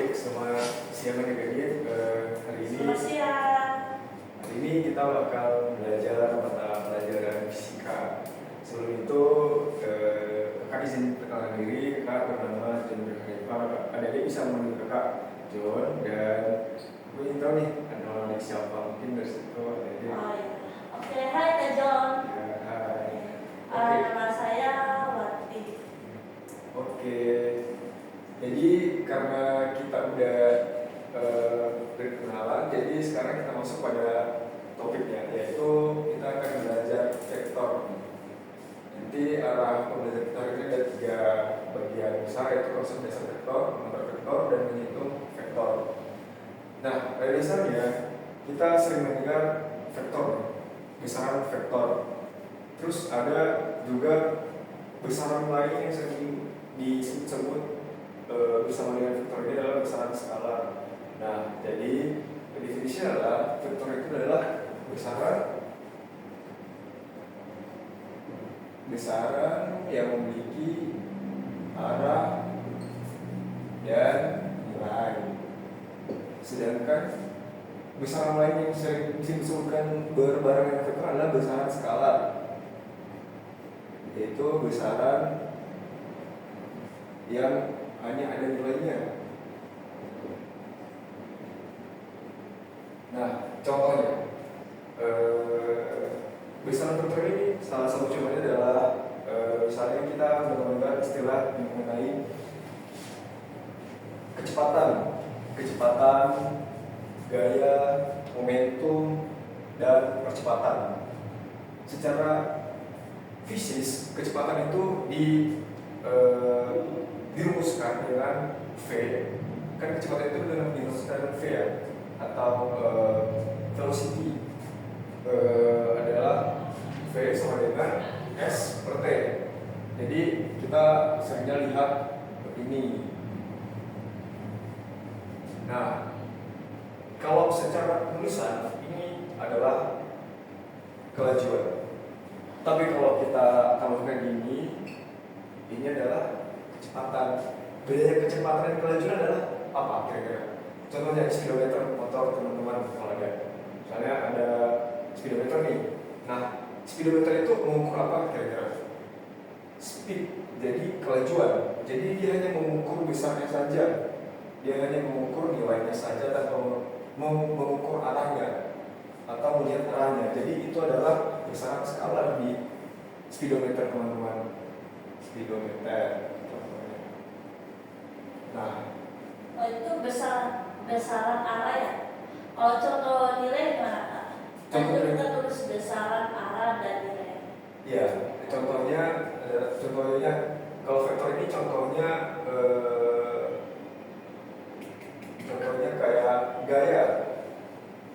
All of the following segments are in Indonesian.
Selamat siang adik-adik. Hari ini Selamat siang. hari ini kita bakal belajar mata pelajaran fisika. Sebelum itu kakak izin perkenalan diri. Kakak bernama John Berharifa. Adik-adik bisa memanggil kakak John, dan gue ingin tahu nih nama adik siapa. Mungkin dari situ adik-adik. Oh, iya. Oke, hai Kak John. Ya, hai. Nama saya Wati. Oke. Jadi karena kita udah berkenalan, jadi sekarang kita masuk pada topiknya, yaitu kita akan belajar vektor. Nanti arah pembelajaran vektor ini ada 3 bagian besar, yaitu konsep dasar vektor, mengatur vektor, dan menghitung vektor. Nah, pada dasarnya kita sering mendengar vektor, besaran vektor. Terus ada juga besaran lain yang sering disebut bersama dengan vektor ini adalah besaran skalar. Nah, jadi definisinya adalah vektor itu adalah besaran yang memiliki arah dan nilai. Sedangkan besaran lain yang sering disebutkan berbarengan vektor adalah besaran skalar, yaitu besaran yang hanya ada nilainya. Nah, contohnya besaran vektor ini salah satu contohnya adalah misalnya kita mengenal istilah mengenai kecepatan, gaya, momentum, dan percepatan. Secara fisis, kecepatan itu dirumuskan dengan V. Kan kecepatan itu dengan dirumuskan V ya, atau velocity adalah V sama dengan S per T. Jadi kita seringnya lihat ini. Nah, kalau secara penulisan ini adalah kelajuan. Tapi kalau kita tambahkan ini adalah kecepatan. Bedanya kecepatan dan kelajuan adalah apa kira-kira? Contohnya speedometer motor teman-teman kalau ada. Misalnya ada speedometer nih. Nah, speedometer itu mengukur apa kira-kira? Speed, jadi kelajuan. Jadi dia hanya mengukur besarnya saja. Dia hanya mengukur nilainya saja tanpa mengukur arahnya atau melihat arahnya. Jadi itu adalah besaran skalar di speedometer teman-teman. Speedometer. Nah, itu besaran arah ya. Kalau contoh nilai gimana Kak? Tadi kita tulis besaran arah dan nilai. Iya, contohnya kalau vektor ini contohnya kayak gaya,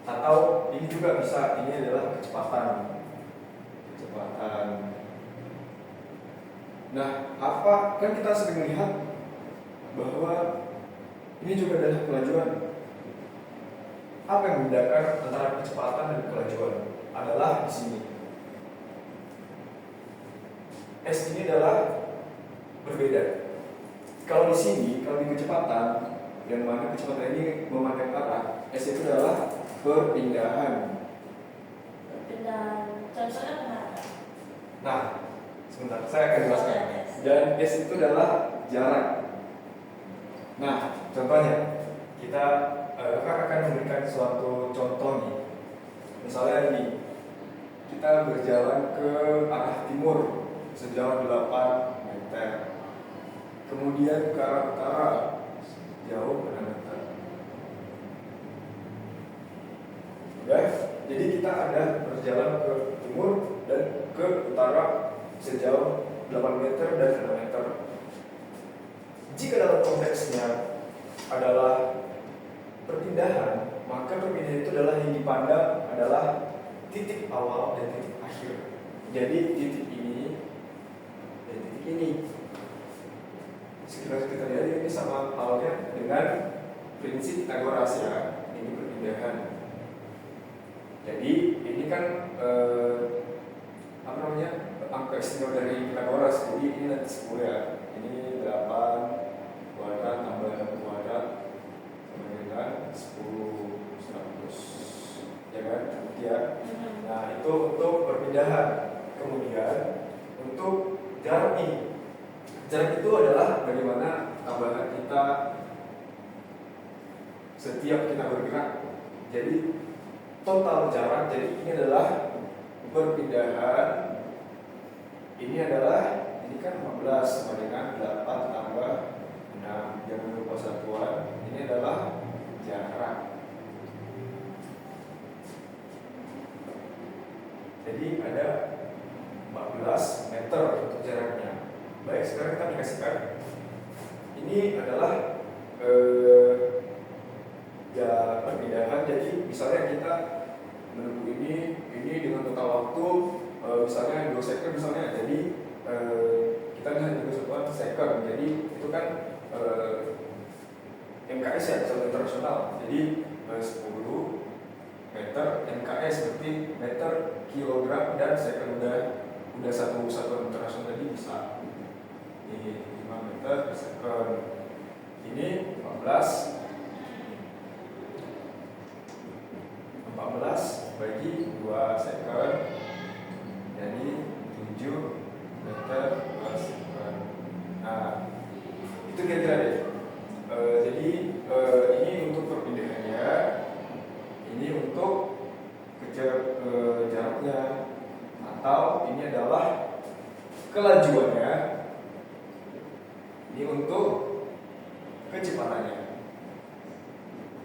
atau ini juga bisa, ini adalah kecepatan. Nah, apa kan kita sering melihat bahwa ini juga adalah kelajuan. Apa yang membedakan antara kecepatan dan kelajuan adalah di sini. S ini adalah berbeda. Kalau di sini, kalau di kecepatan, yang mana kecepatan ini memandang arah, S itu adalah perpindahan. Contohnya kemana? Nah, sebentar, saya akan jelaskan. Dan S itu adalah jarak. Nah, contohnya kita akan memberikan suatu contoh nih. Misalnya ini, kita berjalan ke arah timur sejauh 8 meter. Kemudian ke arah utara jauh 6 meter. Oke, jadi kita ada berjalan ke timur dan ke utara sejauh 8 meter dan 6 meter. Jika dalam konteksnya adalah perpindahan, maka perpindahan itu adalah yang dipandang adalah titik awal dan titik akhir. Jadi titik ini dan titik ini. Sekitar kita lihat ini sama halnya dengan prinsip Pythagoras ya. Ini perpindahan. Jadi ini kan angka istimewa dari Pythagoras. Jadi ini nanti 10 ya. Ini 8 kuadrat tambah 6 kuadrat perpindahan. Kemudian untuk jarak nih, jarak itu adalah bagaimana tambahan kita setiap kita bergerak. Jadi total jarak, jadi ini adalah perpindahan, ini kan 15 sama dengan 8 tambah 6, jangan lupa satuan, ini adalah jarak. Jadi ada 14 meter untuk jaraknya. Baik, sekarang kita aplikasikan. Ini adalah perpindahan. Jadi misalnya kita menempuh ini dengan total waktu misalnya 2 second misalnya. Jadi kita bisa menyebut second. Jadi itu kan MKS ya, satu internasional. Jadi 10 meter MKS berarti meter, kilogram, dan second udah satu satuan internasional. Jadi bisa ini 5 meter per second. Ini 14 bagi 2 second, jadi 7 meter per second. Nah, itu kira-kira deh. Jadi ini untuk perpindahannya, ini untuk jaraknya, atau ini adalah kelajuannya, ini untuk kecepatannya.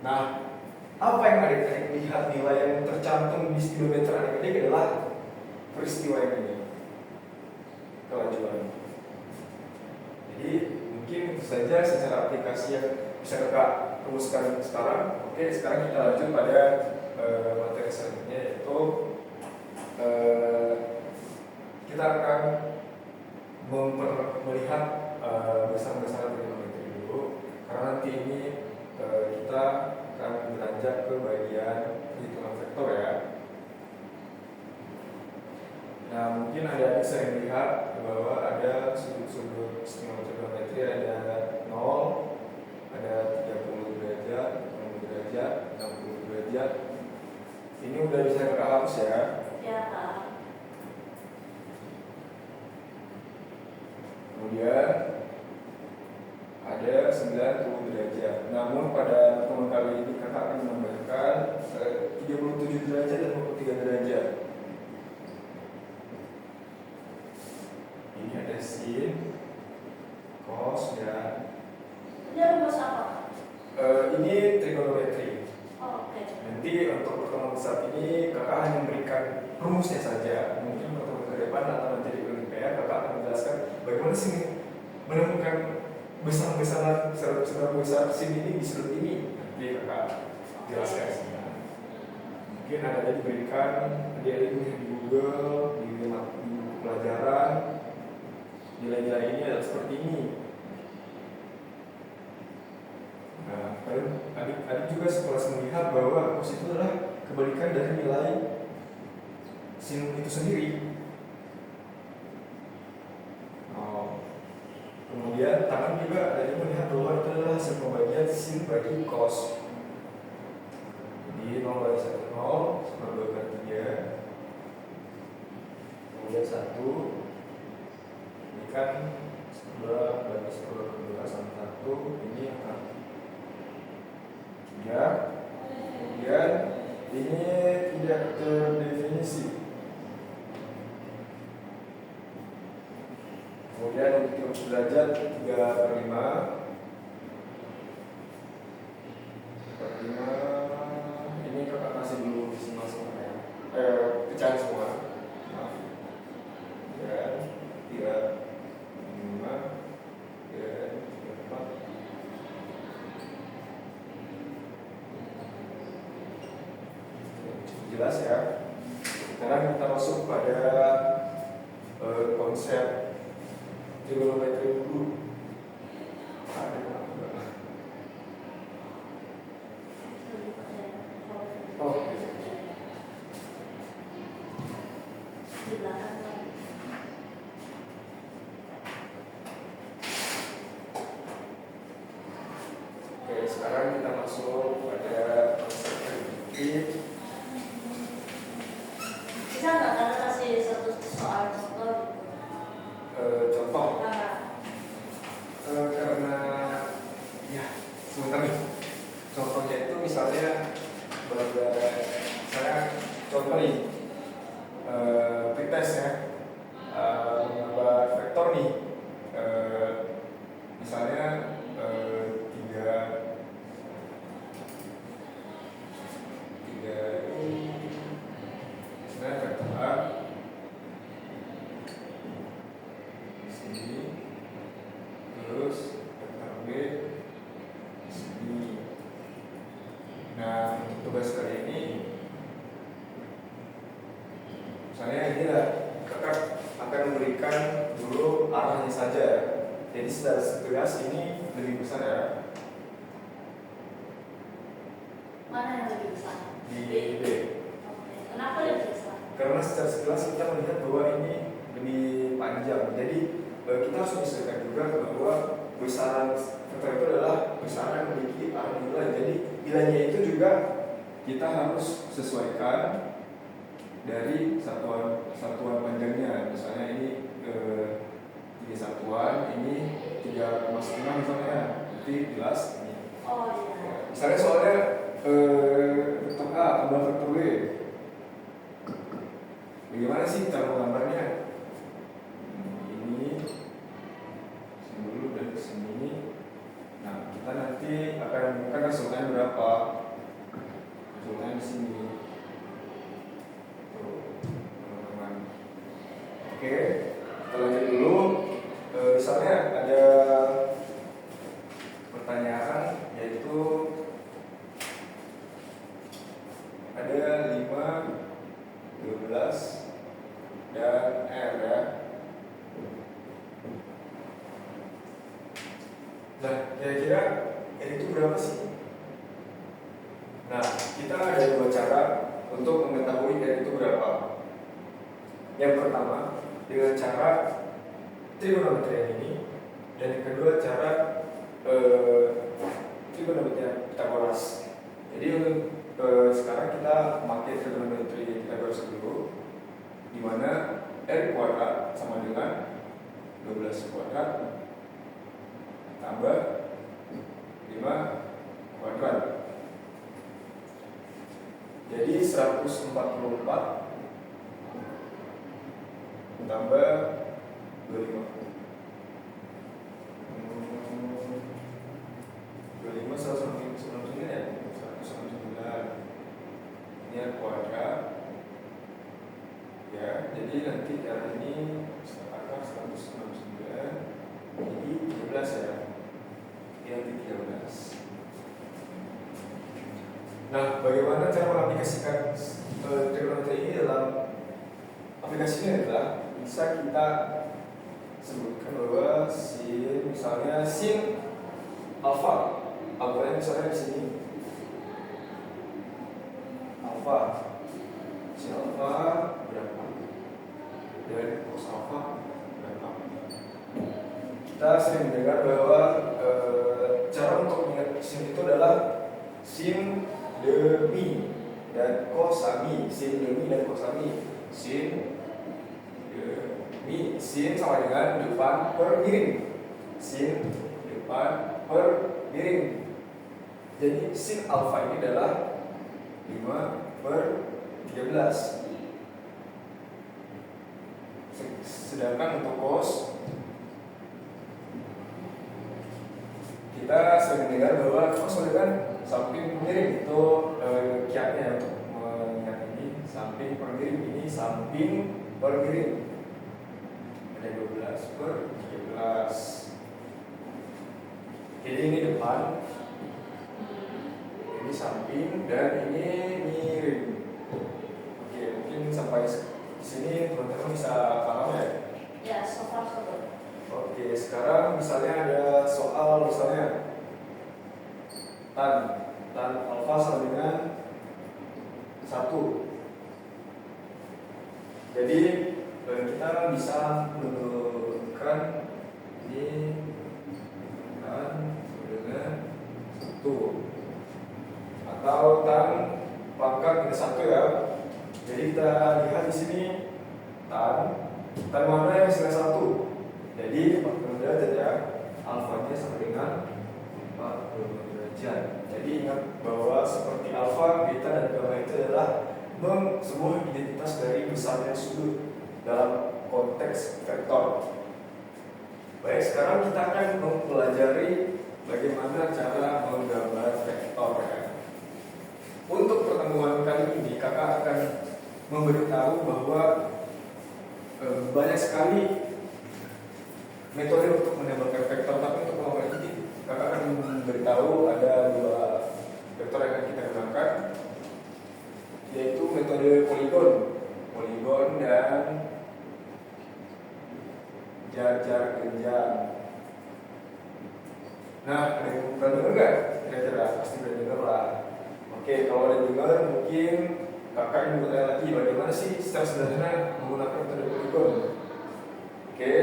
Nah, apa yang adik-adik lihat nilai yang tercantum di speedometer adik-adik adalah peristiwa yang ini, kelajuan. Jadi mungkin itu saja secara aplikasi yang bisa kakak rumuskan sekarang. Oke, sekarang kita lanjut pada materi selanjutnya, yaitu kita akan melihat besaran-besaran trigonometri dulu, karena nanti ini kita akan beranjak ke bagian perhitungan vektor ya. Nah, mungkin adik-adik sering lihat bahwa ada sudut-sudut istimewa trigonometri, ada 0, ada 30 derajat, 60 derajat, 60 derajat. Ini udah bisa kakak hapus ya? Ya, Kak. Kemudian ada 90 derajat. Namun pada pertemuan kali ini kakak akan menambahkan 37 derajat dan 43 derajat. Ini ada sin, cos, dan Ini rumus apa? ini trigonometri. Oh, oke. Nanti untuk pertemuan saat ini kakak hanya memberikan rumusnya saja. Mungkin pertemuan ke depan atau nanti di Olimpiade kakak akan menjelaskan bagaimana sih menemukan besaran-besaran seberapa besar sin ini di sudut ini. Nanti kakak jelaskan. Mungkin ada diberikan dia di Google, di buku pelajaran, nilai-nilai ini adalah seperti ini. Nah, adik juga sekelas melihat bahwa cos itu adalah kebalikan dari nilai sin itu sendiri. Kemudian tangan juga adik melihat bahwa itu adalah hasil pembagian sin bagi cos. Jadi 0 bagi 1 0, 1 bagi 3. Kemudian 1, ini kan 10 bagi 10 bagi 2 sama 1, ini akan 3. Kemudian ini tidak terdefinisi. Kemudian untuk derajat 3/5 ini kakak kasih dulu desimal semua ya, pecahan semua. Maaf. Dan 3/5 dan 4. Jelas ya. Sekarang kita masuk pada konsep trigonometri dulu. Oh, Di belakang lagi. oke, sekarang kita masuk pada konsep trigonometri. Bisa nggak kalian kasih terus vektor B di sini. Nah, untuk tugas kali ini misalnya ini lah, kakak akan memberikan dulu arahnya saja. Jadi secara sekilas ini lebih besar ya. Mana yang lebih besar? Di B. Oke. Kenapa lebih besar? Karena secara sekilas kita melihat bahwa ini lebih panjang. Jadi kita harus menyesuaikan juga bahwa besaran vektor itu adalah besaran yang memiliki arah nilai. Jadi nilainya itu juga kita harus sesuaikan dari satuan panjangnya. Misalnya ini 3 satuan, ini 3,5 misalnya, nanti jelas ini. Oh iya. Misalnya soalnya vektor A tambah vektor B, bagaimana sih cara menggambarnya? Ini sini dulu dan sini. Nah, kita nanti akan menemukan resultannya berapa. Resultannya di sini. Tuh, teman-teman. Oke, kita lanjut dulu. Misalnya ada pertanyaan, yaitu ada 5, 12 dan R ya. Nah, kira-kira R itu berapa sih? Nah, kita ada 2 cara untuk mengetahui R itu berapa. Yang pertama, dengan cara trigonometri yang ini, dan yang kedua cara trigonometri Pythagoras. Jadi untuk sekarang kita pakai trigonometri Pythagoras dulu, di mana R kuadrat sama dengan 12 kuadrat tambah 5 kuadrat. Jadi 144 tambah 25. 25 199 ya? 199. Ini R kuadrat. Ya, jadi nanti R ini sekarang 199. Jadi 13 ya. Ini nanti 13. Nah, bagaimana cara mengaplikasikan trigonometri ini dalam aplikasinya adalah bisa kita sebutkan bahwa sin, misalnya sin alfa, alfanya misalnya di sini alfa, sin alfa berapa dan cos alfa berapa. Kita sering mendengar bahwa cara untuk mengingat sin itu adalah sin demi dan kosami, sin demi dan kosami, sin demi, sin sama dengan depan per miring, sin depan per miring. Jadi sin alfa ini adalah 5 per 13. Sedangkan untuk cos, kita sering mendengar bahwa cos dengan samping miring itu kiatnya untuk mengingat ini, samping per miring, ini samping per miring. Ada 12 per 13. Jadi ini depan, ini samping, dan ini miring. Oke, mungkin sampai sini teman-teman bisa paham ya? Ya, so far so good. Oke, sekarang misalnya ada soal misalnya tan alfa sama dengan 1. Jadi kita bisa menentukan ini tan sama dengan 1 atau tan pangkat minus 1 ya. Jadi kita lihat di sini tan mana yang minus 1. Jadi 40 derajat ya, alfanya sama dengan 40 derajat. Jadi ingat bahwa seperti alfa, beta, dan gamma itu adalah sebuah identitas dari besarnya sudut dalam konteks vektor. Baik, sekarang kita akan mempelajari bagaimana cara menggambar vektor ya. Untuk pertemuan kali ini kakak akan memberitahu bahwa banyak sekali metode untuk menembakkan vektor, tapi tahu ada dua vektor yang akan kita gunakan, yaitu metode poligon dan jajar genjang. Nah, ada yang pernah dengar nggak? Kira-kira pasti pernah dengar lah. Oke, kalau ada dengar mungkin kakak ingin bertanya lagi bagaimana sih secara sederhana menggunakan metode poligon. Oke,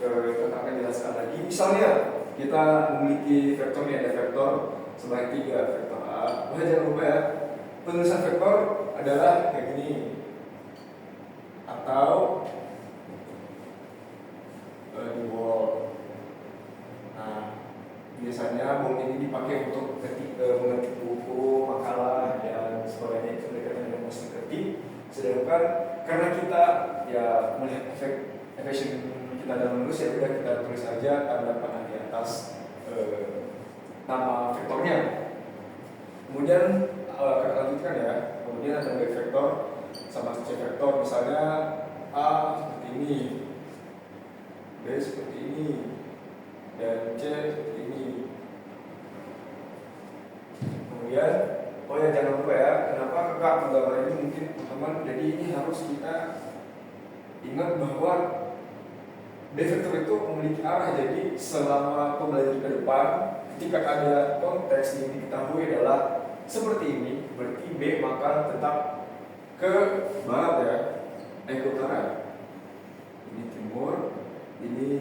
kakak akan jelaskan lagi. Misalnya kita memiliki vektor ini, ada vektor sebanyak 3, vektor A. Jangan lupa ya, penulisan vektor adalah kayak gini, atau di wall. Nah, biasanya bom ini dipakai untuk mengetik buku, makalah, dan sebagainya, itu berkaitan dengan musik ketik. Sedangkan karena kita ya melihat efek kita dalam menulis, ya udah kita tulis saja tanda panah di atas nama vektornya. Kemudian kita lanjutkan ya. Kemudian ada B vektor sama C vektor, misalnya A seperti ini, B seperti ini, dan C seperti ini. Kemudian, oh ya jangan lupa ya, kenapa kakak menggambar ini mungkin teman-teman. Jadi ini harus kita ingat bahwa B vektor itu memiliki arah. Jadi selama pembelajaran ke depan, ketika ada konteks yang diketahui adalah seperti ini, berarti B maka tetap ke barat ya, ke utara. Ini timur, ini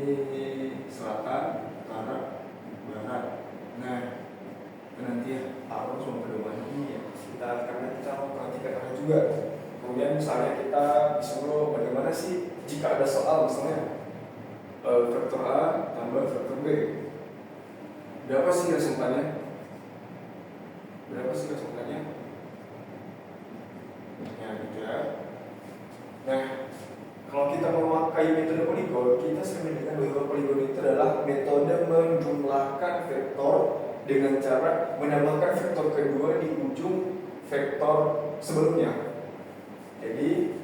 selatan, utara, barat. Nah, nanti arah semua pedoman ini ya, karena kita mau perhatikan arah juga. Kemudian misalnya kita disuruh bagaimana sih jika ada soal misalnya vektor A tambah vektor B, berapa sih resultannya? Ya, gitu ya. Nah, kalau kita memakai metode poligon, kita sering mendengar bahwa poligon itu adalah metode menjumlahkan vektor dengan cara menambahkan vektor kedua di ujung vektor sebelumnya. Jadi,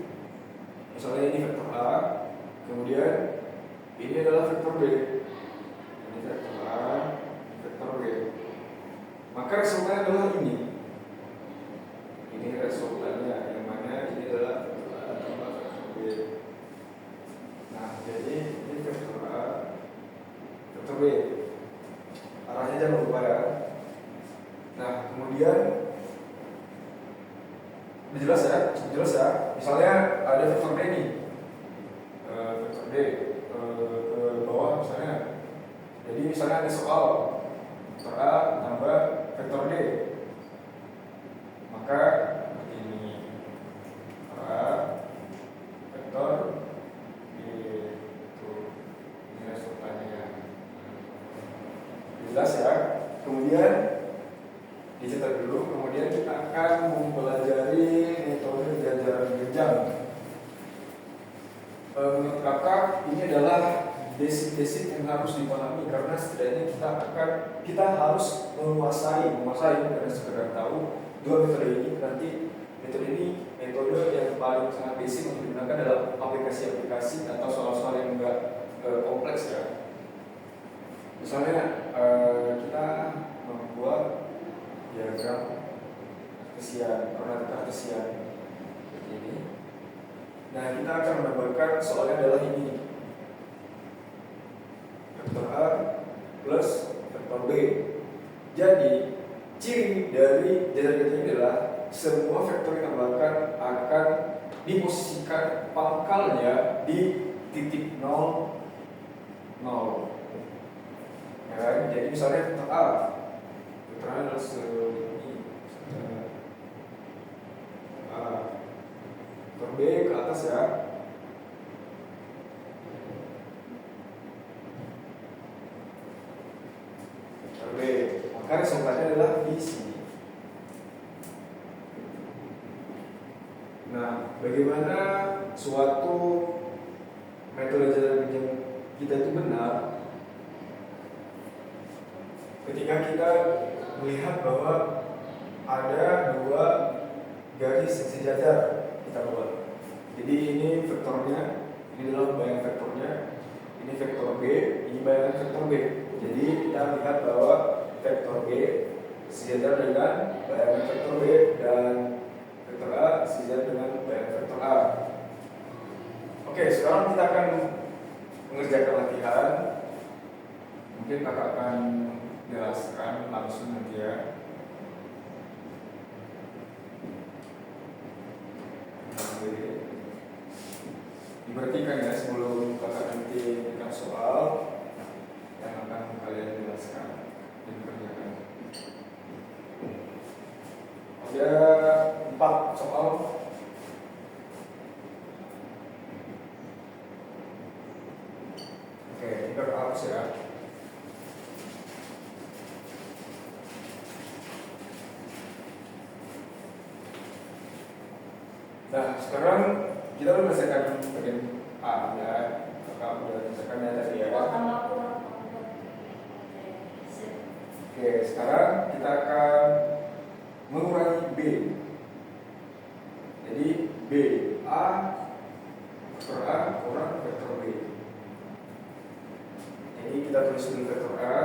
misalnya ini vektor A, kemudian ini adalah vektor B. Ini vektor A, vektor B. Maka resultannya adalah ini. Ini resultannya, yang mana ini adalah vektor A tambah vektor B. Nah, jadi ini vektor A, vektor B. Arahnya jangan lupa ya. Nah, kemudian jelas ya. Misalnya ada vektor D nih, vektor D ke bawah misalnya. Jadi misalnya ada soal vektor A tambah vektor D, maka seperti ini, vektor A vektor D, itu ini resultannya. Jelas ya. Kemudian dicatat dulu. Kemudian kita akan mempelajari metode jajaran genjang. Menurut kakak ini adalah basic yang harus dipahami, karena setidaknya kita harus menguasai karena sekedar tahu dua metode ini. Nanti metode ini metode yang paling sangat basic untuk digunakan dalam aplikasi-aplikasi atau soal-soal yang enggak kompleks ya. Misalnya kita membuat diagram kartesian seperti ini. Nah, kita akan menambahkan soalnya adalah ini, vektor A plus vektor B. Jadi ciri dari jajar genjang ini adalah semua vektor yang ditambahkan akan diposisikan pangkalnya di titik 0, 0. Ya, jadi misalnya vektor A, vektor A adalah segini, vektor B ke atas ya. Vektor B, maka resultannya adalah di sini. Nah, bagaimana suatu metode jajar genjang kita itu benar? Ketika kita melihat bahwa ada dua garis yang sejajar kita buat. Jadi ini vektornya, ini adalah bayangan vektornya, ini vektor B, ini bayangan vektor B. Jadi kita lihat bahwa vektor B sejajar dengan bayangan vektor B, dan vektor A sejajar dengan bayangan vektor A. Oke, sekarang kita akan mengerjakan latihan. Mungkin kakak akan jelaskan langsung nanti ya. Diperhatikan ya sebelum kakak nanti berikan soal yang akan kalian jelaskan dan kerjakan. Ada 4 soal. Oke, ini kakak hapus ya. Nah, sekarang kita udah selesaikan bagian A ya. Kakak udah selesaikan ya tadi ya. Oke, sekarang kita akan mengurangi B. Jadi B, A, vektor A kurang vektor B. Jadi kita tulis dulu vektor A.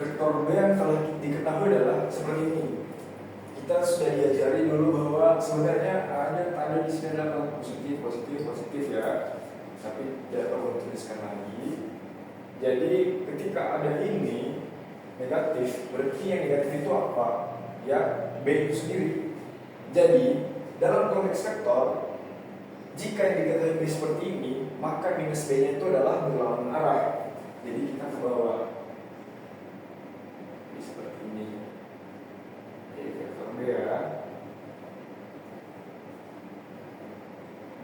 Vektor B yang telah diketahui adalah seperti ini. Kita sudah diajari dulu bahwa sebenarnya ada di sini adalah positif ya, tapi tidak perlu tuliskan lagi. Jadi ketika ada ini negatif, berarti yang negatif itu apa? Ya, B itu sendiri. Jadi dalam konteks vektor, jika yang dikatakan B seperti ini, maka minus B-nya itu adalah berlawanan arah. Jadi kita ke bawah. Seperti ini. Ya.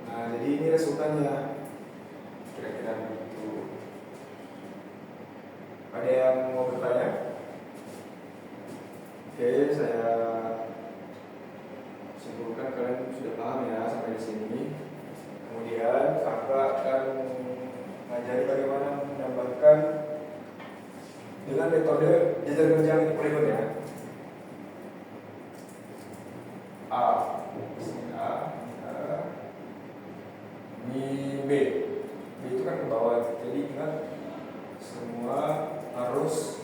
Nah, jadi ini resultannya kira-kira begitu. Ada yang mau bertanya? Oke, saya simpulkan kalian sudah paham ya sampai di sini. Kemudian kakak akan mengajari bagaimana menambahkan dengan metode jajar genjang berikutnya. A, ini A, ini B. B itu kan ke bawah, jadi ingat semua harus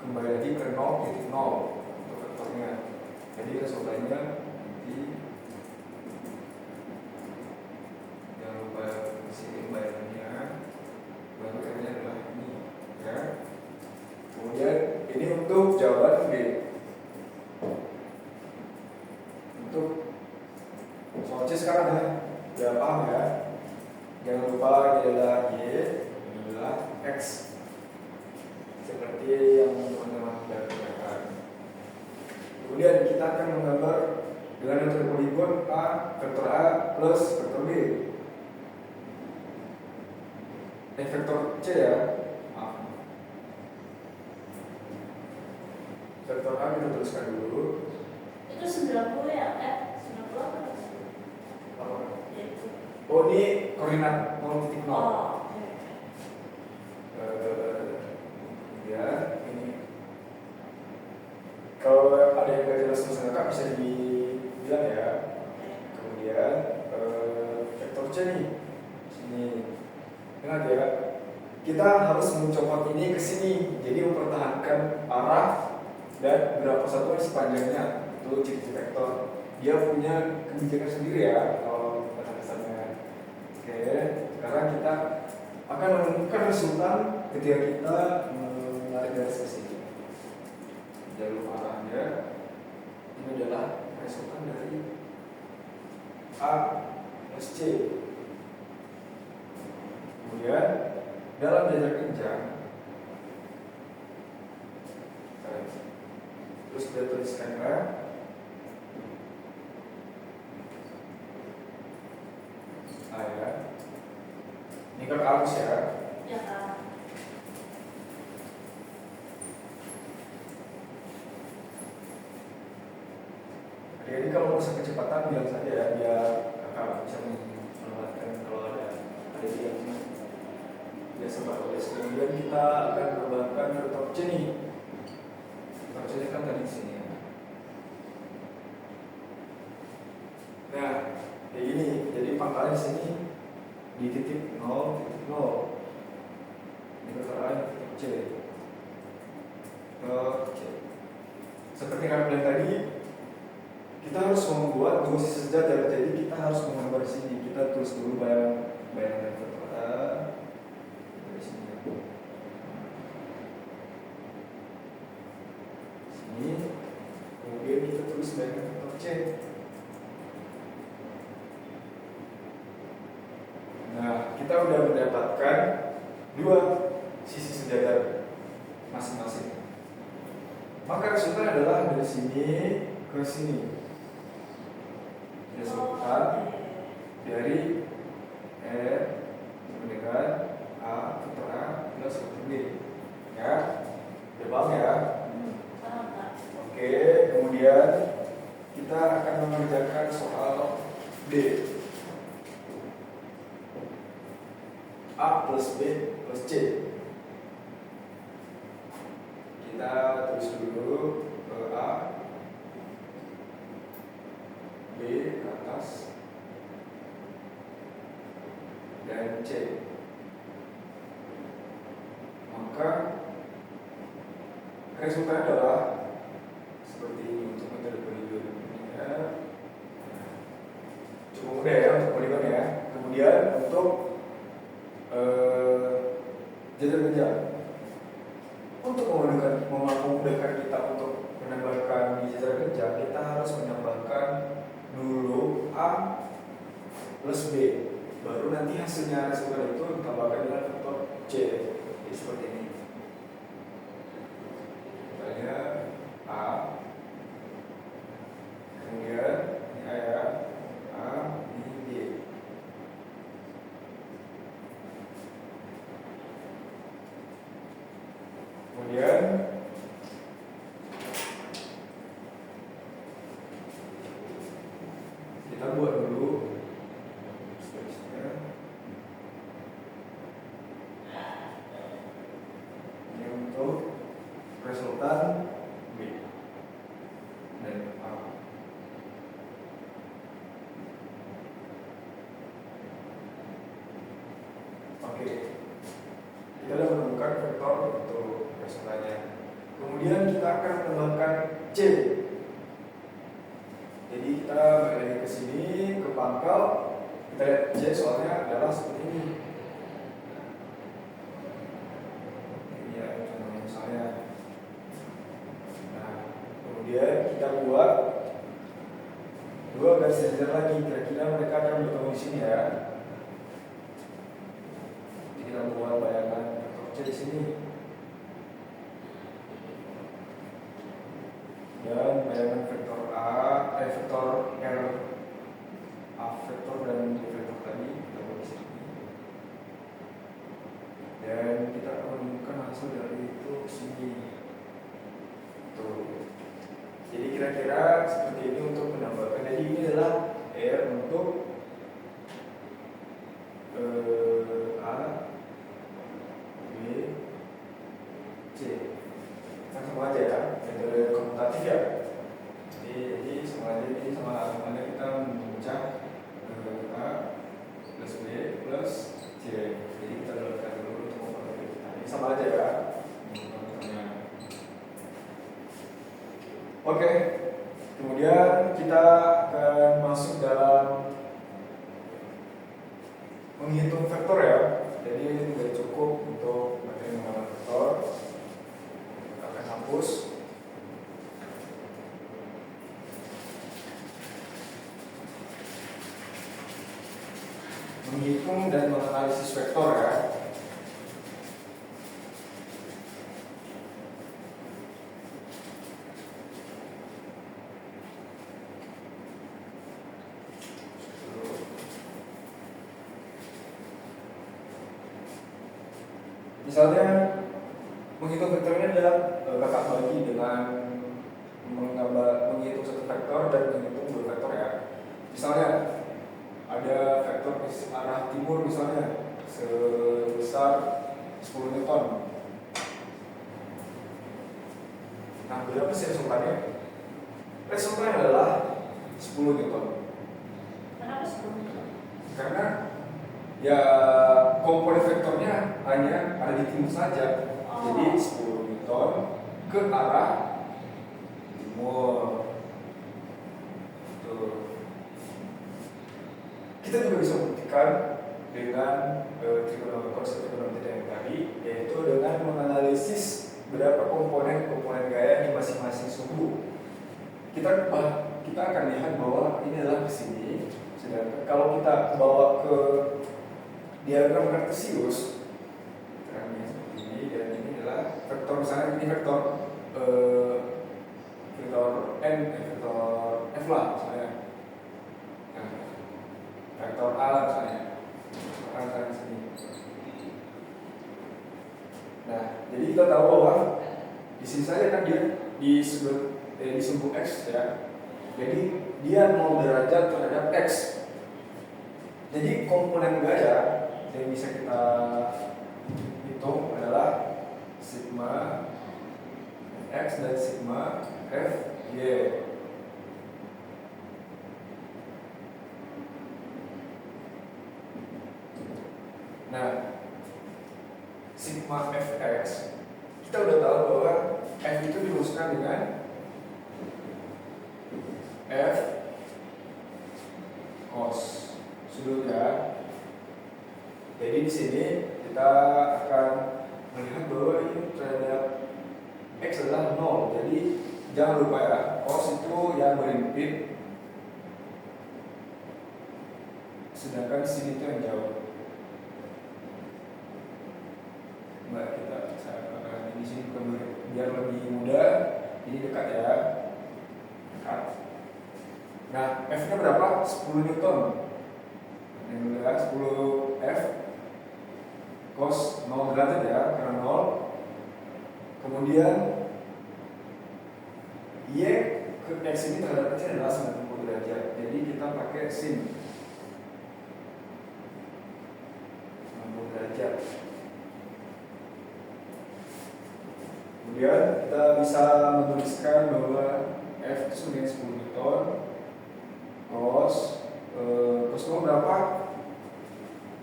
kembali lagi ke 0.0 untuk vektornya. Jadi resultannya di jangan lupa di sini bayangannya, bayangannya adalah ini, ya. Kemudian ini untuk jawaban B. Untuk soal C sekarang ya, paham ya. Jangan lupa ini adalah Y, ini adalah X, seperti yang teman-teman sudah kerjakan. Kemudian kita akan menggambar dengan metode poligon A, vektor A plus vektor B. Vektor C ya. Vektor A kita tuliskan dulu. Itu 90 ya? 90 apa? Oh, ini koordinat 0.0. Oh, Ya, ini kalau ada yang nggak jelas misalnya kak bisa dibilang ya. Kemudian vektor C nih, sini. Ingat ya, kita harus mencopot ini ke sini. Jadi mempertahankan arah dan berapa satuan sepanjangnya. Itu ciri vektor. Dia punya kebijakan sendiri ya kalau kesannya. Oke, sekarang kita akan menemukan resultan ketika kita menarik garis ke sini. Jalur arahnya ini adalah resultan dari A plus C. Kemudian dalam jajar genjang, terus kita tuliskan A. Ya. Ini kan arus ya. ya Kak. Jadi kalau urusan kecepatan bilang saja ya, biar kakak bisa menyelamatkan kalau ada yang biasa bagus. Kemudian kita akan kembangkan vektor C nih. Vektor C kan tadi di sini ya. Nah, kayak gini. Jadi pangkalnya di sini di titik 0, titik 0. Ini vektor A dan vektor C. Seperti yang bilang tadi, kita harus membuat dua sisi sejajar. Jadi kita harus menggambar di sini. Kita tulis dulu bayangan vektor A dari sini. Sini. Kemudian kita tulis bayangan vektor C. Nah, kita udah mendapatkan dua sisi sejajar masing-masing. Maka resultan adalah dari sini ke sini. Resultan dari R dengan A vektor A plus vektor B. Ya, udah paham ya? Paham, Pak. Oke, kemudian kita akan mengerjakan soal D. A plus B plus C. Kita tulis dulu A, B ke atas, dan C. Maka resultan adalah seperti ini untuk metode poligon. Ya. Cukup mudah ya untuk poligon ya. Kemudian untuk jajar-jajar, untuk memudahkan kita untuk menambahkan di jajar kerja, kita harus menambahkan dulu A plus B, baru nanti hasilnya resultan itu ditambahkan dengan vektor C. Jadi seperti ini. Misalnya A, kemudian ini A ya, A, ini B. Kemudian kita buat dulu space-nya. Ini untuk resultan B dan A. Oke, kita sudah menemukan vektor untuk resultannya. Kemudian kita akan menambahkan C. Jadi kita balik lagi ke sini, ke pangkal. Kita lihat C soalnya adalah seperti ini. Ini ya contohnya misalnya. Nah, kemudian kita buat dua garis sejajar lagi. Kira-kira mereka akan bertemu di sini ya. Jadi kita buat bayangan vektor C di sini. Dan bayangan vektor vektor R, A vektor dan B vektor tadi kita buat di sini. Dan kita akan menemukan hasil dari itu sini. Tuh. Jadi kira-kira seperti ini untuk menambahkan. Jadi ini adalah R untuk A, B, C. Sama aja ya, metode komutatif ya. Jadi sama aja ini sama kita memecah A plus B plus C. Jadi kita dapatkan dulu untuk komutatif. Nah, ini sama aja ya. Oke, kemudian kita akan masuk dalam menghitung vektor ya. Jadi ini tidak cukup untuk materi mengenal vektor. Kita akan hapus. Menghitung dan menganalisis vektor ya. Misalnya menghitung vektor ini adalah kakak bagi dengan menghitung satu vektor dan menghitung dua vektor ya. Misalnya ada vektor ke arah timur misalnya sebesar 10 Newton. Nah, berapa sih resultannya? Resultannya adalah 10 Newton. Kenapa 10 Newton? Karena ya komponen vektornya hanya ada di timur saja. Jadi 10 Newton ke arah timur. Tuh. Kita juga bisa buktikan dengan konsep trigonometri yang tadi, yaitu dengan menganalisis berapa komponen gaya di masing-masing suhu. Kita akan lihat bahwa ini adalah kesini. Sedangkan kalau kita bawa ke diagram kartesius, seperti ini, dan ini adalah vektor, misalnya ini vektor n, vektor f lah misalnya, nah, vektor a lah misalnya, angka di sini. Nah, jadi kita tahu bahwa di sini saja kan dia disebut x ya. Jadi dia 0 derajat terhadap x. Jadi komponen gaya yang bisa kita hitung adalah sigma x dan sigma f y. Nah, sigma fx kita udah tahu bahwa f itu dirumuskan dengan f cos sudut ya. Jadi di sini kita akan melihat bahwa ini terhadap x adalah 0. Jadi jangan lupa ya, cos itu yang berhimpit, sedangkan sini itu yang jauh. Mbak, kita di sini biar lebih mudah, ini dekat ya, dekat. Nah, F-nya berapa? 10 Newton. Yang mudah 10 F cos 0 derajat ya, karena 0. Kemudian Y ke X ini terhadap X adalah 90 derajat. Jadi kita pakai sin 90 derajat. Kemudian kita bisa menuliskan bahwa F itu sebagai 10 Newton cos 0 berapa?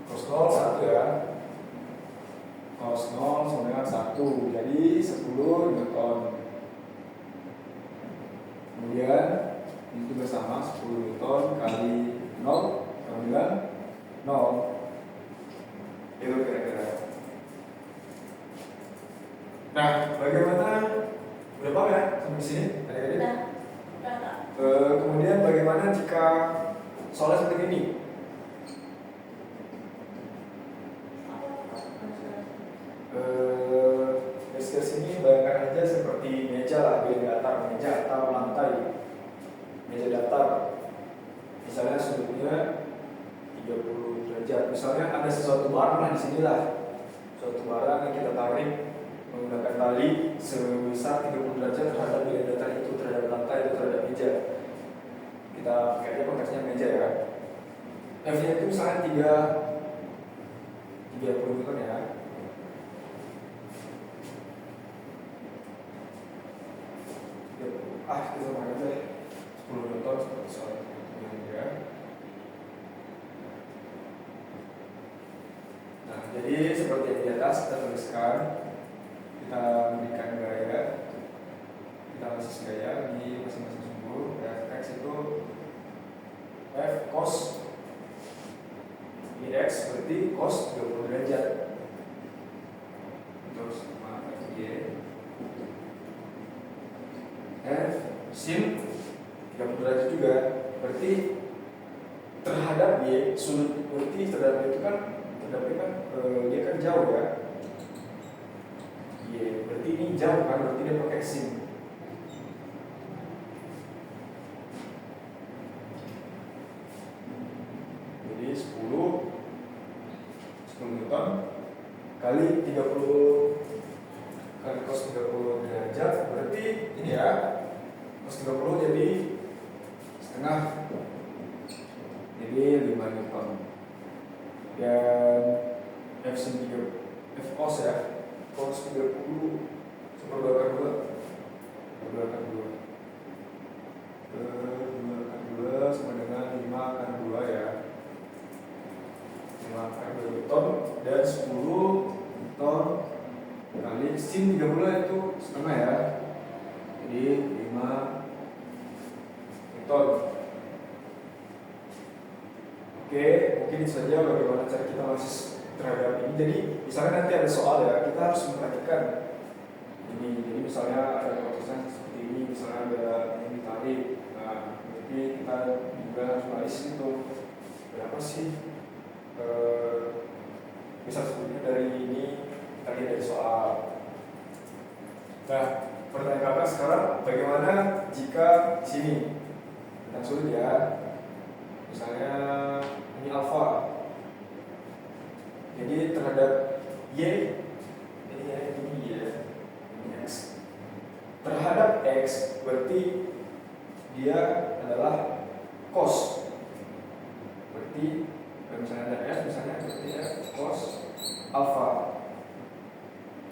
Cos 0 1 ya. Cos 0 sama dengan 1. Jadi 10 Newton. Kemudian ini juga sama 10 Newton kali 0 sama dengan 0. Itu kira-kira. Nah, bagaimana? Udah paham ya sampai sini? Udah. Kemudian bagaimana jika soalnya seperti ini? Di sini bayangkan aja seperti meja lah, bilik datar, meja atau lantai, meja datar. Misalnya sudutnya 30 derajat. Misalnya ada sesuatu barang lah di sini lah, suatu barang yang kita tarik menggunakan tali sebesar 30 derajat terhadap bilik datar itu, terhadap lantai atau terhadap meja. Kita kayaknya konteksnya meja ya. F-nya itu misalnya 30 Newton ya. Kita pakai aja 10 Newton seperti soal ya. Nah, jadi seperti yang di atas kita tuliskan, kita berikan gaya, kita analisis gaya di masing-masing sumbu. Fx itu f cos X berarti cos 30 derajat. Terus sama Fy F sin 30 derajat juga, berarti terhadap Y sudut, berarti terhadap itu kan dia kan jauh ya. Y berarti ini jauh kan, berarti dia pakai sin. Jadi 10 Newton kali 30 kali cos 30 derajat, berarti ini ya, cos 30 jadi setengah, jadi 5 Newton. Dan F sin 3, F cos ya, cos 30 seper 2 kan 2 sama dengan 5 kan 2 ya, 5 kan 2 Newton. dan 10 Newton kali sin 30 itu setengah ya, jadi 5 Newton. Oke, mungkin itu saja bagaimana cara kita analisis terhadap ini. Jadi misalnya nanti ada soal ya, kita harus memperhatikan ini. Jadi misalnya ada tulisan seperti ini, misalnya ada yang ditarik. Nah, berarti kita juga harus analisis itu berapa sih misal sebetulnya dari ini tadi dari soal. Nah, pertanyaan kakak sekarang, bagaimana jika di sini tentang sulit ya, misalnya ini alfa, jadi terhadap y ini ya, ini y, ini x, terhadap x berarti dia adalah cos, berarti misalnya ada f, misalnya berarti f cos alfa,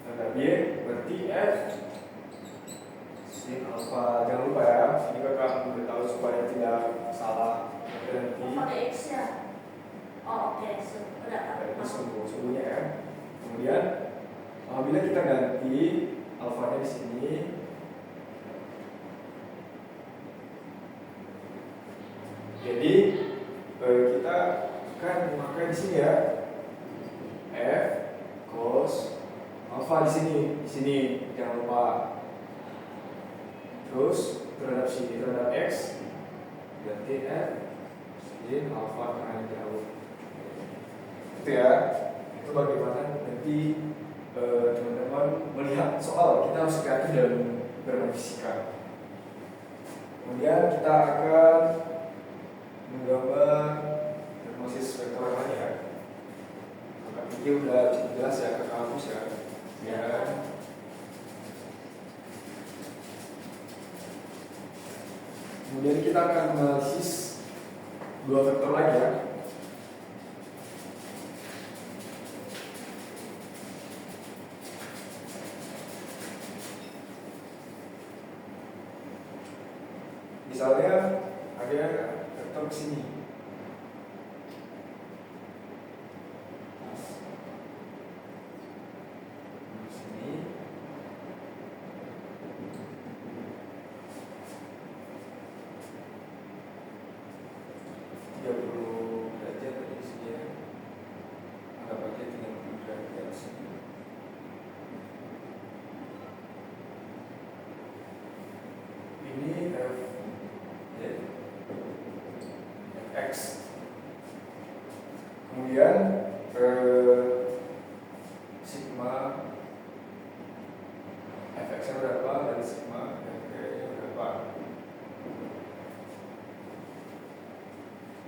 terhadap y berarti f sin alfa. Jangan lupa ya, ini kakak memberitahu supaya tidak salah nanti. Pakai x ya. Oh oke, sudah. Itu sungguhnya ya. Kemudian apabila kita ganti alfanya di sini, jadi kita akan memakai di sini ya f cos alfa di sini jangan lupa. Terus terhadap sini, terhadap x ganti f sin alfa karena jauh. Itu ya, itu bagaimana nanti teman-teman melihat soal. Kita harus kreatif dalam bermain fisika. Kemudian kita akan menggambar analisis vektor lain ya. Kakak pikir udah cukup jelas ya ke kampus ya. Ya. Kemudian kita akan analisis dua vektor lagi ya. Misalnya ada vektor ke sini. X. Kemudian sigma fx nya berapa dari sigma fy nya berapa.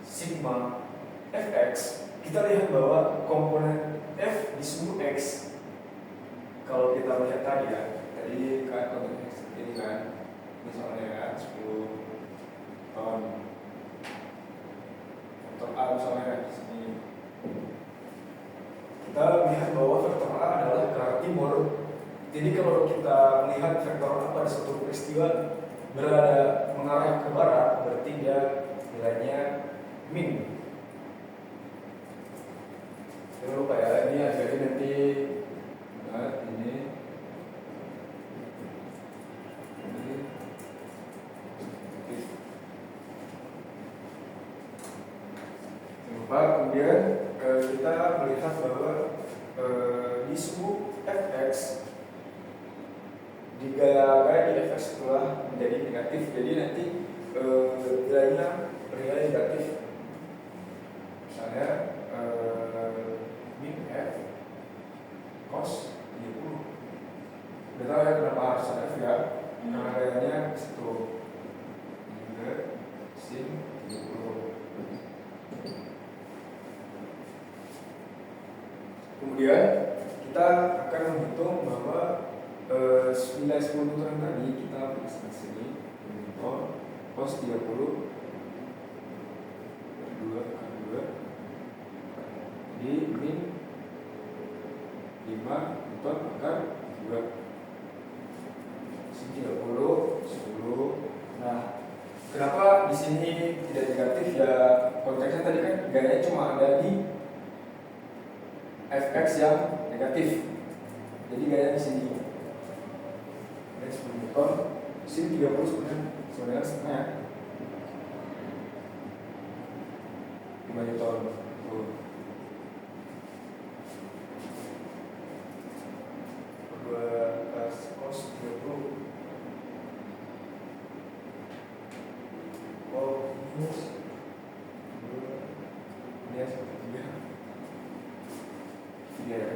Sigma fx kita lihat bahwa komponen f di sumbu x, kalau kita melihat tadi ya, tadi kan komponen x ini kan misalnya ya 10 ton vektor A misalnya di sini. Kita melihat bahwa vektor A adalah ke arah timur. Jadi kalau kita melihat vektor A pada suatu peristiwa berada mengarah ke barat, berarti dia nilainya min. Jangan lupa ya, ini jadi nanti ini kemudian kita melihat bahwa di sumbu fx di gaya di fx telah menjadi negatif, jadi nanti nilainya bernilai negatif. Misalnya min f cos 30. Udah tahu ya kenapa harus ada f ya? Karena gayanya situ sin 30. Kemudian kita akan menghitung bahwa nilai 10 Newton tadi kita tulis di sini Newton cos 30 2 kali 2 jadi min 5 Newton akar 2 sini 30 10. Nah, kenapa di sini tidak negatif ya? Konteksnya tadi kan gayanya cuma ada di fx yang negatif. Jadi gaya di sini x 10 Newton, sini 30 sebenarnya setengah 5 Newton. Tuh. 2 cos 30. Oh, minus 2 ini seperti 3 ya.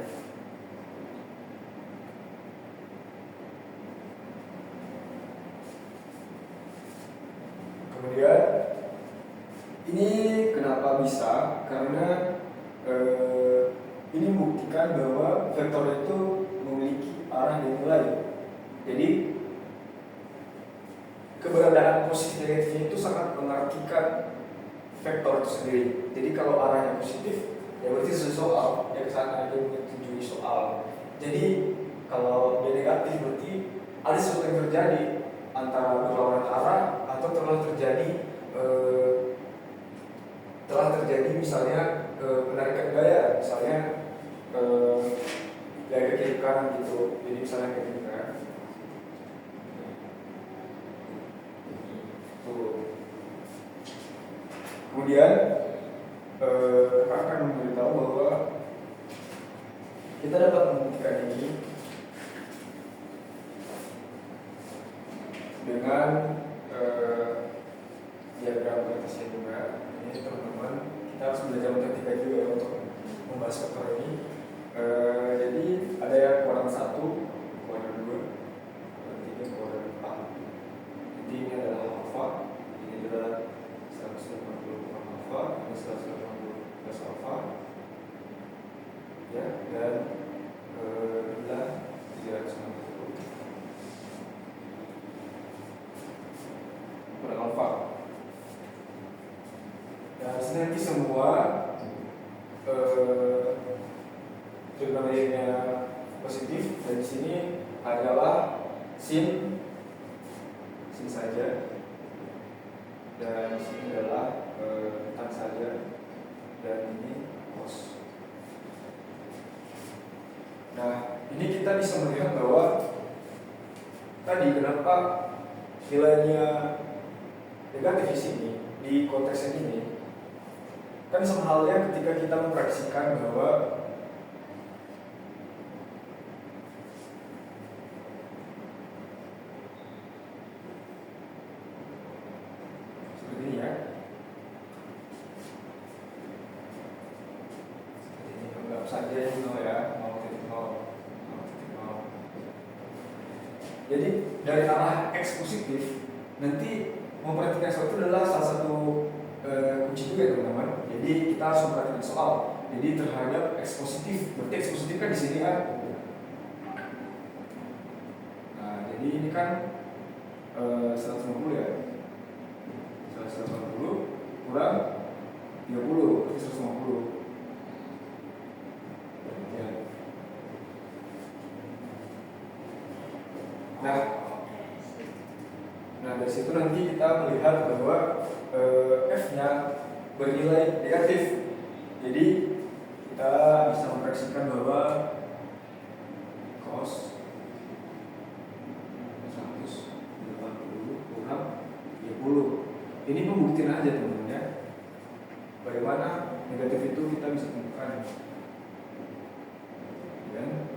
Kemudian ini kenapa bisa? Karena ini membuktikan bahwa vektor itu memiliki arah yang lain. Jadi keberadaan positif negatifnya itu sangat mengartikan vektor itu sendiri. Jadi kalau arahnya positif, ya berarti sesuai soal, ya ke sana dia menyetujui soal. Jadi kalau dia negatif berarti ada sesuatu yang terjadi antara berlawanan arah atau telah terjadi misalnya penarikan gaya, misalnya gaya ke kiri kanan gitu. Jadi misalnya kayak gini kan. Kemudian akan memberitahu bahwa kita dapat membuktikan ini dengan diagram kertasnya juga. Ini teman-teman kita harus belajar matematika juga ya untuk membahas vektor ini. Jadi ada yang kuadran 1, kuadran 2, kuadran 3, kuadran 4. Jadi ini adalah alfa, ini adalah 180 alfa, ini 180 plus alfa, ya, dan adalah 360 kuadran alfa. Dan nanti semua trigonometrinya positif, dan di sini adalah sin saja, dan di sini adalah tan saja, dan ini cos. Nah, ini kita bisa melihat bahwa tadi kenapa nilainya negatif di sini di konteks yang ini, kan sama halnya ketika kita memproyeksikan bahwa seperti ini ya. Seperti ini, anggap saja ini 0 ya, 0,0. Jadi dari arah x positif, nanti memperhatikan sesuatu adalah salah satu kunci juga teman-teman. Jadi kita harus memperhatikan soal. Jadi terhadap x positif, berarti x positif kan di sini kan. Nah, jadi ini kan 150 ya. 180 kurang 30, berarti 150. Ya. Nah dari situ nanti kita melihat bahwa f-nya bernilai negatif. Jadi kita bisa memproyeksikan bahwa cos 180 kurang 30. Ini pembuktian aja teman-teman ya. Bagaimana negatif itu kita bisa temukan. Dan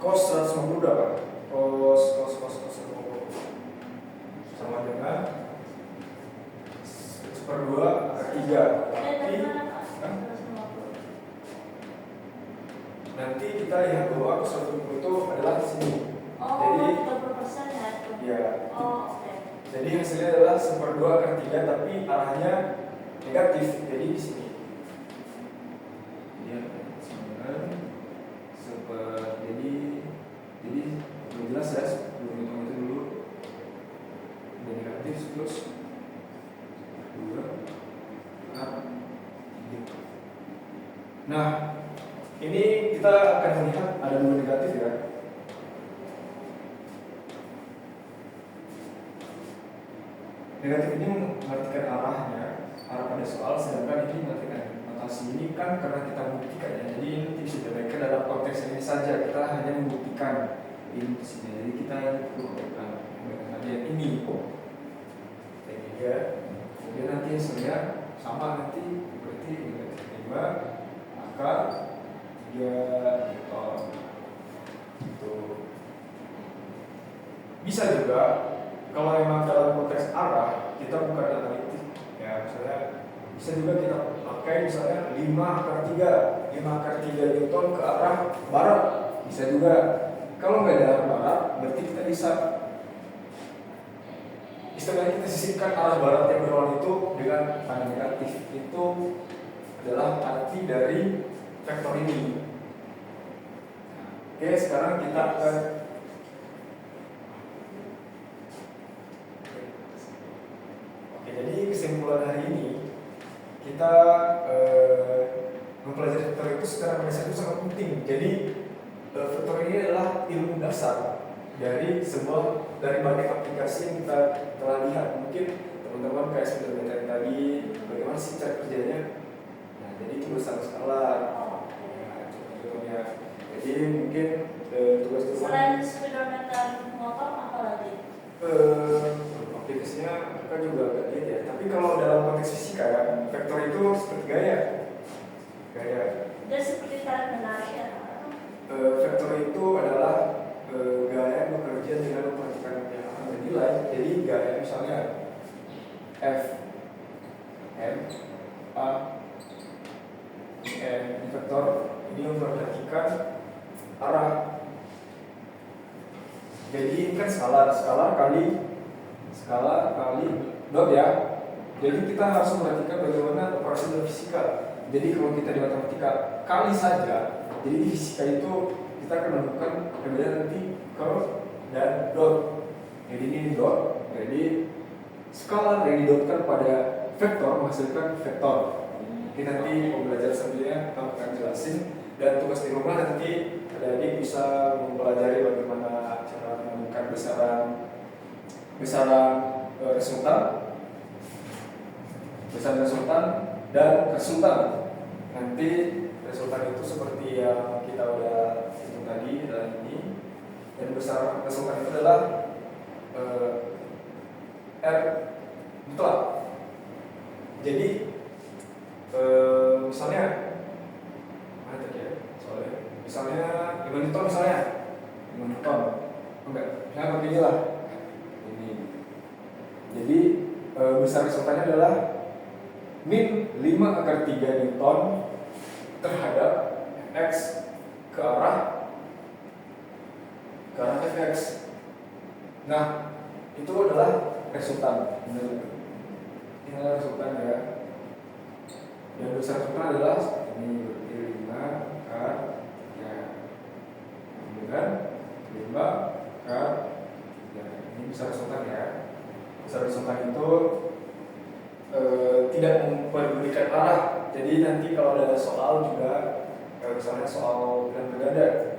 cos 150 berapa? Cos 150 sama dengan 1/2 akar 3. Tapi nanti kita lihat bahwa cos 150 itu adalah di sini. Jadi 30% ya? Ya. Oh, oke. Jadi hasilnya adalah 1/2 akar 3, tapi arahnya negatif. Jadi di sini. Ya, jadi belum jelas ya, belum hitung itu dulu. Udah negatif terus 2 akar 3. Nah, ini kita akan melihat ada 2 negatif ya. negatif ini mengartikan arah pada soal, sedangkan ini mengartikan notasi. Ini kan karena kita membuktikan ya, jadi ini bisa diabaikan dalam konteks ini saja, kita hanya membuktikan ini di sini. Jadi kita yang membuktikan yang ini ya. Kemudian nanti hasilnya sama, nanti berarti negatif 5 maka 3 Newton. Itu bisa juga kalau memang dalam konteks arah kita bukan analitik ya, misalnya bisa juga kita pakai misalnya 5/3 Newton ke arah barat, bisa juga. Kalau nggak ada arah barat berarti kita bisa istilahnya kita sisipkan arah barat yang berlawan itu dengan tanda negatif. Itu adalah arti dari vektor ini. Oke, sekarang kita akan jadi kesimpulan hari ini kita mempelajari vektor itu secara mendasar itu sangat penting. Jadi vektor ini adalah ilmu dasar dari banyak aplikasi yang kita telah lihat. Mungkin teman-teman kayak sebenarnya tadi bagaimana sih cara kerjanya. Nah, jadi itu besar skalar. Nah, contohnya. Jadi mungkin tugas-tugas selain speedometer motor apa lagi? Aplikasinya kan juga agak lihat ya. Tapi kalau dalam konteks fisika ya, vektor itu seperti gaya. Dia seperti tarik menarik ya. Vektor itu adalah gaya yang bekerja dengan memperhatikan yang akan bernilai. Jadi gaya misalnya F, M, A, N, ini vektor ini memperhatikan arah. Jadi ini kan skala kali dot ya. Jadi kita harus memperhatikan bagaimana operasi dalam fisika. Jadi kalau kita di matematika kali saja, jadi di fisika itu kita akan menemukan perbedaan nanti curve dan dot. Jadi ini dot, jadi skala yang didotkan pada vektor menghasilkan vektor. Ini nanti pembelajaran selanjutnya akan jelasin, dan tugas di rumah nanti adik bisa mempelajari bagaimana cara menemukan besaran resultan dan resultan. Nanti resultan itu seperti yang kita udah hitung tadi adalah ini, dan besaran resultan itu adalah R mutlak. Jadi misalnya mana tadi ya soalnya, misalnya 5 Newton misalnya 5 Newton enggak, saya begini lah ini. Jadi besar resultannya adalah min 5/3 Newton terhadap X ke arah Fx. Nah, itu adalah resultan. Ini adalah resultan ya. Yang besar resultan adalah ini berarti 5 kan ya. Kemudian 5 kan ya. Ini besar resultan ya. Besar resultan itu tidak memperdulikan arah. Jadi nanti kalau ada soal juga, misalnya soal bilang berganda,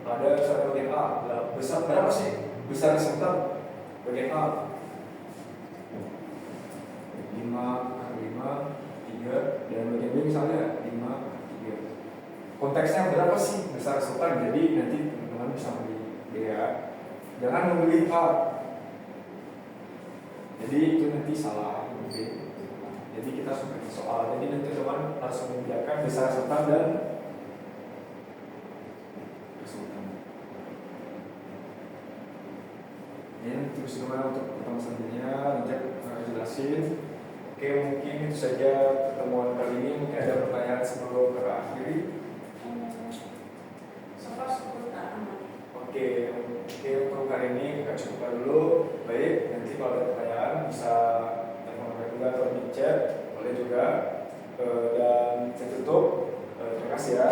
ada satu bagian A, besar berapa sih besar resultan bagian A? 5/5, 3, dan bagian B misalnya 5/3. Konteksnya berapa sih besar resultan? Jadi nanti teman-teman bisa membeli B ya. Jangan membeli A. Jadi itu nanti salah. Jadi kita suka soal. Jadi nanti teman harus membedakan besar resultan dan resultan. Ini terus gimana untuk pertemuan selanjutnya nanti akan jelasin. Oke, mungkin itu saja pertemuan kali ini. Mungkin ada pertanyaan sebelum kita akhiri. Oke, untuk hari ini kita cukupkan dulu. Baik, nanti kalau ada pertanyaan bisa telepon juga atau di chat boleh juga. Dan saya tutup. Terima kasih ya.